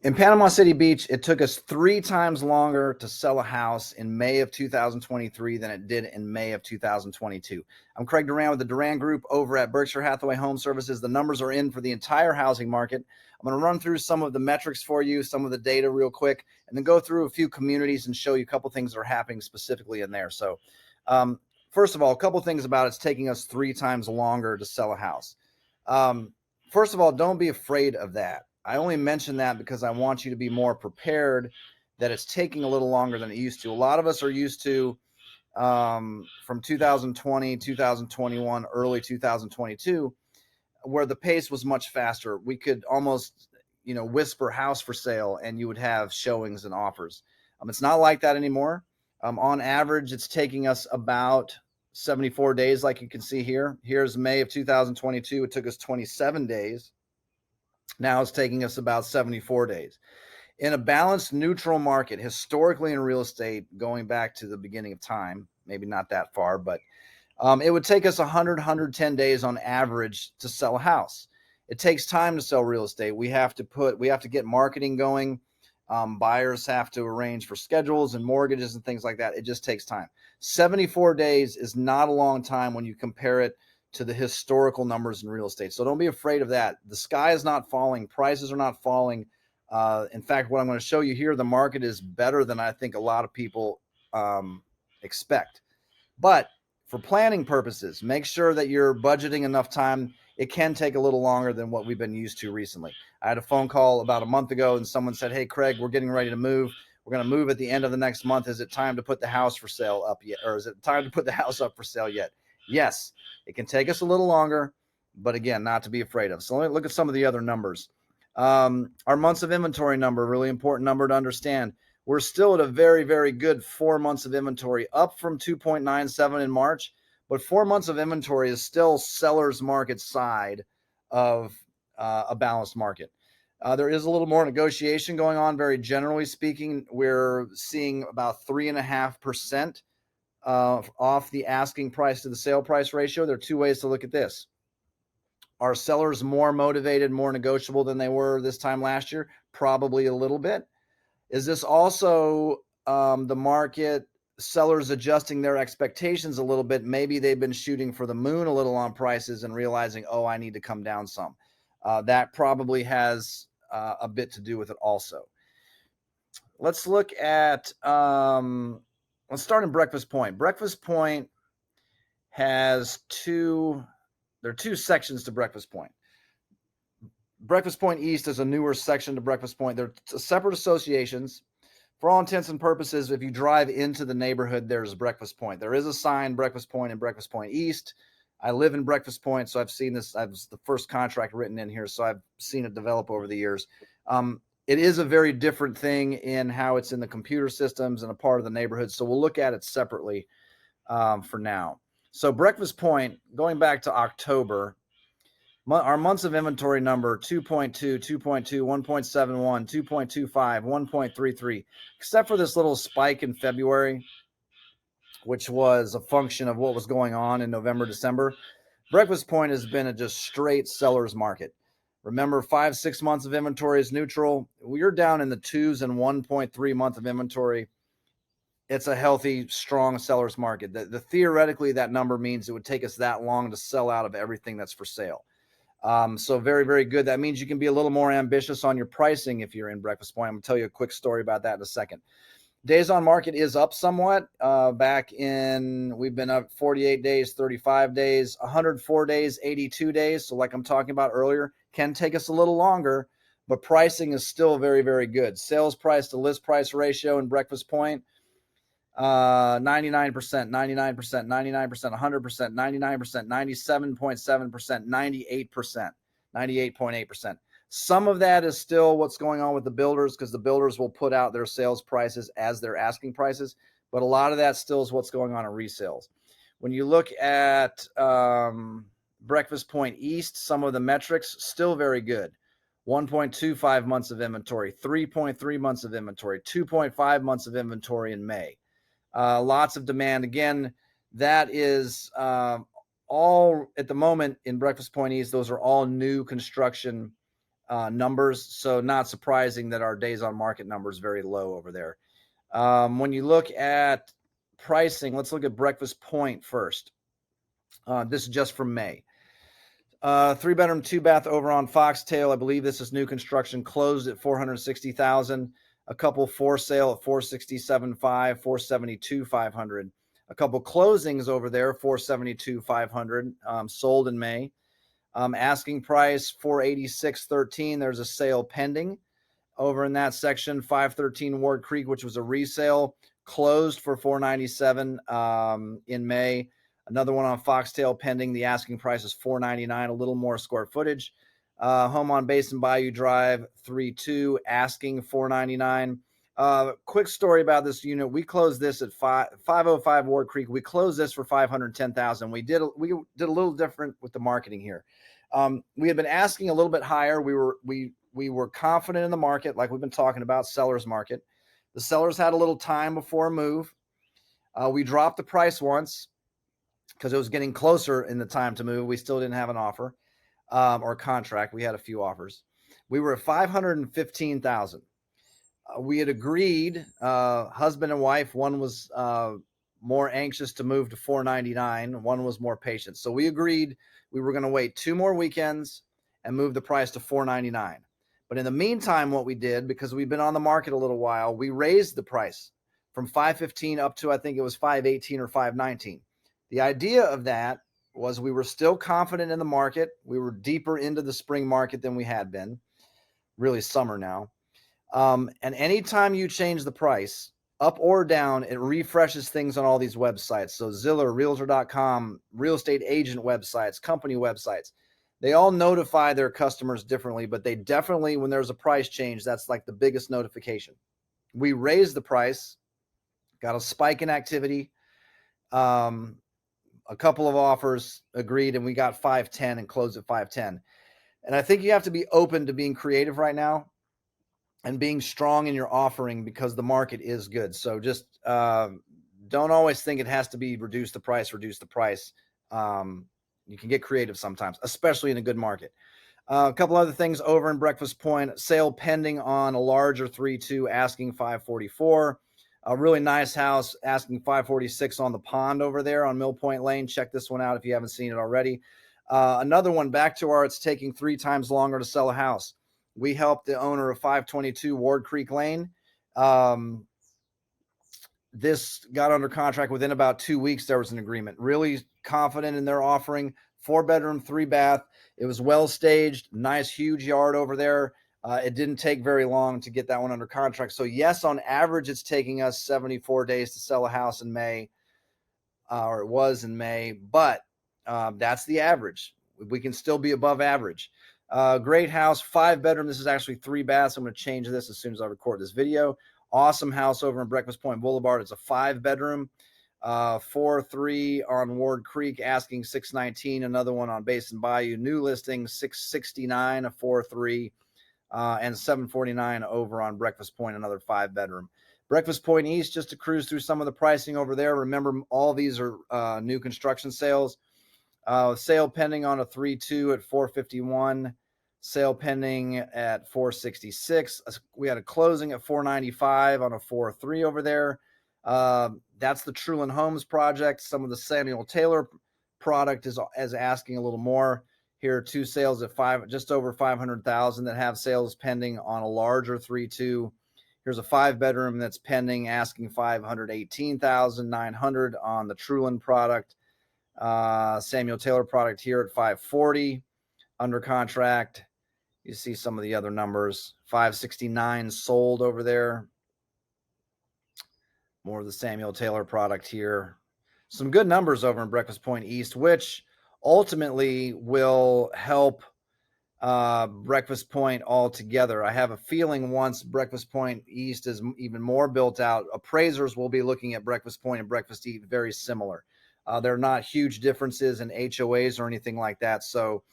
In Panama City Beach, it took us 3 times longer to sell a house in May of 2023 than it did in May of 2022. I'm Craig Duran with the Duran Group over at Berkshire Hathaway Homeservices. The numbers are in for the entire housing market. I'm going to run through some of the metrics for you, some of the data real quick, and then go through a few communities and show you a couple things that are happening specifically in there. So, first of all, a couple things about it's taking us 3 times longer to sell a house. First of all, don't be afraid of that. I only mention that because I want you to be more prepared that it's taking a little longer than it used to. A lot of us are used to from 2020, 2021, early 2022, where the pace was much faster. We could almost, whisper house for sale and you would have showings and offers. It's not like that anymore. On average, it's taking us about 74 days, like you can see here. Here's May of 2022. It took us 27 days. Now it's taking us about 74 days. In a balanced, neutral market, historically in real estate, going back to the beginning of time, maybe not that far, but it would take us 100, 110 days on average to sell a house. It takes time to sell real estate. We have to get marketing going. Buyers have to arrange for schedules and mortgages and things like that. It just takes time. 74 days is not a long time when you compare it to the historical numbers in real estate. So don't be afraid of that. The sky is not falling. Prices are not falling. In fact, what I'm going to show you here, the market is better than I think a lot of people expect. But for planning purposes, make sure that you're budgeting enough time. It can take a little longer than what we've been used to recently. I had a phone call about a month ago and someone said, "Hey, Craig, we're getting ready to move. We're going to move at the end of the next month. Is it time to put the house for sale up yet? Or is it time to put the house up for sale yet?" Yes, it can take us a little longer, but again, not to be afraid of. So let me look at some of the other numbers. Our months of inventory number, really important number to understand. We're still at a very, very good 4 months of inventory, up from 2.97 in March, but 4 months of inventory is still seller's market side of a balanced market. There is a little more negotiation going on. Very generally speaking, we're seeing about 3.5% off the asking price to the sale price ratio. There are two ways to look at this. Are sellers more motivated, more negotiable than they were this time last year? Probably a little bit. Is this also the market, sellers adjusting their expectations a little bit? Maybe they've been shooting for the moon a little on prices and realizing, oh, I need to come down some. That probably has a bit to do with it also. Let's look at, let's start in Breakfast Point. Breakfast Point has there are two sections to Breakfast Point. Breakfast Point East is a newer section to Breakfast Point. They're separate associations. For all intents and purposes, if you drive into the neighborhood, there's Breakfast Point. There is a sign, Breakfast Point and Breakfast Point East. I live in Breakfast Point, so I've seen this. I was the first contract written in here, so I've seen it develop over the years. It is a very different thing in how it's in the computer systems and a part of the neighborhood, so we'll look at it separately for now. So Breakfast Point, going back to October, our months of inventory number, 2.2, 2.2, 1.71, 2.25, 1.33, except for this little spike in February, which was a function of what was going on in November, December. Breakfast Point has been a just straight seller's market. Remember, 5-6 months of inventory is neutral. We're down in the 2s and 1.3 month of inventory. It's a healthy, strong seller's market. Theoretically, that number means it would take us that long to sell out of everything that's for sale. So very, very good. That means you can be a little more ambitious on your pricing if you're in Breakfast Point. I'm going to tell you a quick story about that in a second. Days on market is up somewhat. We've been up 48 days, 35 days, 104 days, 82 days. So like I'm talking about earlier, can take us a little longer, but pricing is still very, very good. Sales price to list price ratio in Breakfast Point, 99%, 99%, 99%, 100%, 99%, 97.7%, 98%, 98.8%. Some of that is still what's going on with the builders, because the builders will put out their sales prices as their asking prices, but a lot of that still is what's going on in resales. When you look at Breakfast Point East, some of the metrics still very good. 1.25 months of inventory, 3.3 months of inventory, 2.5 months of inventory in May. Lots of demand. Again, that is all at the moment in Breakfast Point East. Those are all new construction numbers. So not surprising that our days on market number is very low over there. When you look at pricing, let's look at Breakfast Point first. This is just from May. 3-bedroom, 2-bath over on Foxtail. I believe this is new construction, closed at $460,000. A couple for sale at $467,500, $472,500. A couple closings over there, $472,500, sold in May. Asking price $486,13. There's a sale pending over in that section. 513 Ward Creek, which was a resale, closed for $497,000 in May. Another one on Foxtail pending. The asking price is $499,000, a little more square footage. Home on Basin Bayou Drive, 3-2, asking $499,000. Quick story about this unit. We closed this at 505 Ward Creek. We closed this for $510,000. We did a little different with the marketing here. We had been asking a little bit higher. We were confident in the market, like we've been talking about, seller's market. The sellers had a little time before a move. We dropped the price once because it was getting closer in the time to move. We still didn't have an offer or contract. We had a few offers. We were at $515,000. We had agreed, husband and wife. One was more anxious to move to $499,000. One was more patient. So we agreed we were going to wait 2 more weekends and move the price to $499,000. But in the meantime, what we did, because we've been on the market a little while, we raised the price from $515,000 up to, I think it was $518,000 or $519,000. The idea of that was we were still confident in the market. We were deeper into the spring market than we had been, really summer now. And anytime you change the price up or down, it refreshes things on all these websites. So Zillow, Realtor.com, real estate agent websites, company websites, they all notify their customers differently, but they definitely, when there's a price change, that's like the biggest notification. We raised the price, got a spike in activity. A couple of offers agreed, and we got 510 and closed at 510. And I think you have to be open to being creative right now and being strong in your offering because the market is good. So just don't always think it has to be reduce the price. You can get creative sometimes, especially in a good market. A couple other things over in Breakfast Point. Sale pending on a larger 3-2, asking $544,000. A really nice house, asking $546,000 on the pond over there on Mill Point Lane. Check this one out if you haven't seen it already. Another one, back to our it's taking 3 times longer to sell a house. We helped the owner of 522 Ward Creek Lane. This got under contract within about 2 weeks. There was an agreement. Really confident in their offering. 4-bedroom, 3-bath. It was well staged. Nice, huge yard over there. It didn't take very long to get that one under contract. So yes, on average, it's taking us 74 days to sell a house in May, or it was in May, but that's the average. We can still be above average. Great house, 5-bedroom. This is actually 3 baths. I'm going to change this as soon as I record this video. Awesome house over in Breakfast Point Boulevard. It's a 5-bedroom, 4-3 on Ward Creek, asking $619. Another one on Basin Bayou, new listing, $669, a 4-3. And $749 over on Breakfast Point, another 5-bedroom. Breakfast Point East, just to cruise through some of the pricing over there. Remember, all these are new construction sales. Sale pending on a 3-2 at $451. Sale pending at $466. We had a closing at $495 on a 4-3 over there. That's the Duran Homes project. Some of the Samuel Taylor product is asking a little more. Here are 2 sales at just over $500,000 that have sales pending on a larger 3-2. Here's a 5-bedroom that's pending, asking $518,900 on the Duran product. Samuel Taylor product here at $540 under contract. You see some of the other numbers. $569 sold over there. More of the Samuel Taylor product here. Some good numbers over in Breakfast Point East, which ultimately will help Breakfast Point altogether. I have a feeling once Breakfast Point East is even more built out, appraisers will be looking at Breakfast Point and Breakfast East very similar. They're not huge differences in HOAs or anything like that. So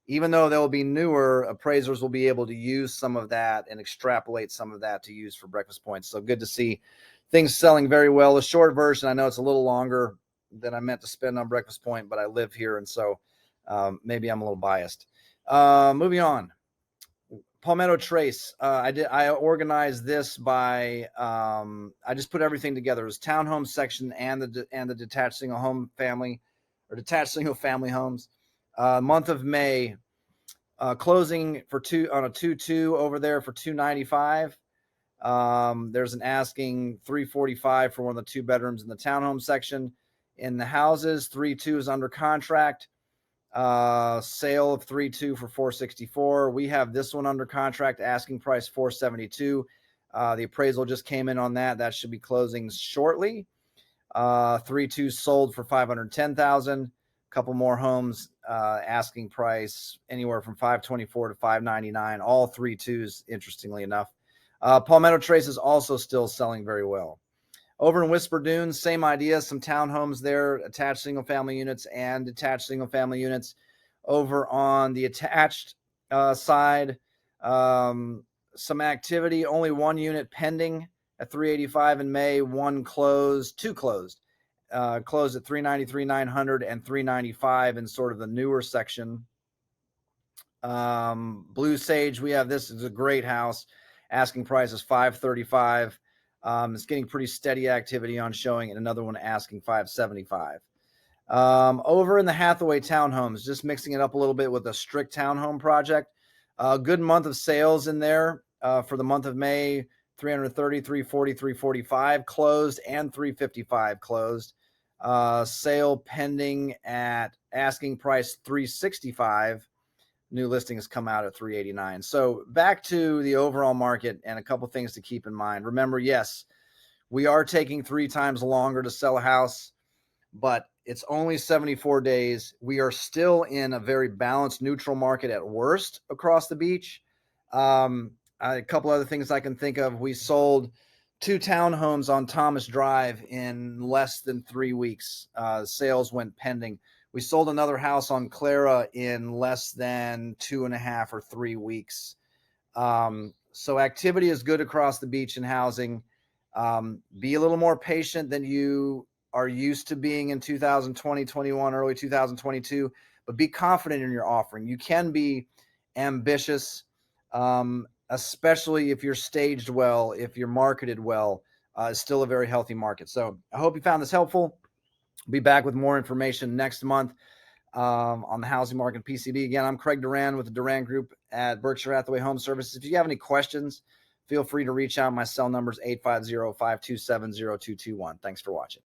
even though they'll be newer, appraisers will be able to use some of that and extrapolate some of that to use for Breakfast Point. So good to see things selling very well. The short version, I know it's a little longer than I meant to spend on Breakfast Point, but I live here, and so maybe I'm a little biased. Moving on. Palmetto Trace. I organized this by, I just put everything together. It was townhome section and the detached single home family or detached single family homes. Month of May, closing for on a 2-2 over there for $295. There's an asking $345 for one of the 2 bedrooms in the townhome section. In the houses, 3-2 is under contract. Sale of 3-2 for $464. We have this one under contract, asking price $472. The appraisal just came in on that. That should be closing shortly. 3-2 sold for $510,000. A couple more homes, asking price anywhere from $524 to $599. All 3-2s, interestingly enough. Palmetto Trace is also still selling very well. Over in Whisper Dunes, same idea, some townhomes there, attached single-family units and detached single-family units. Over on the attached side, some activity, only 1 unit pending at $385 in May, 2 closed. Closed at $393,900 and $395 in sort of the newer section. Blue Sage, we have this is a great house. Asking price is $535. It's getting pretty steady activity on showing, and another one asking $575. Over in the Hathaway Townhomes, just mixing it up a little bit with a strict townhome project. Good month of sales in there for the month of May. 330, 340, 345 closed and 355 closed. Sale pending at asking price $365. New listings come out at $389. So back to the overall market and a couple things to keep in mind. Remember, yes, we are taking 3 times longer to sell a house, but it's only 74 days. We are still in a very balanced, neutral market at worst across the beach. A couple other things I can think of. We sold 2 townhomes on Thomas Drive in less than 3 weeks. Sales went pending. We sold another house on Clara in less than 2.5 or 3 weeks. So activity is good across the beach in housing. Be a little more patient than you are used to being in 2020, 21, early 2022, but be confident in your offering. You can be ambitious, especially if you're staged well, if you're marketed well. It's still a very healthy market. So I hope you found this helpful. Be back with more information next month on the housing market PCB. Again, I'm Craig Duran with the Duran Group at Berkshire Hathaway Home Services. If you have any questions, feel free to reach out. My cell number is 850-527-0221. Thanks for watching.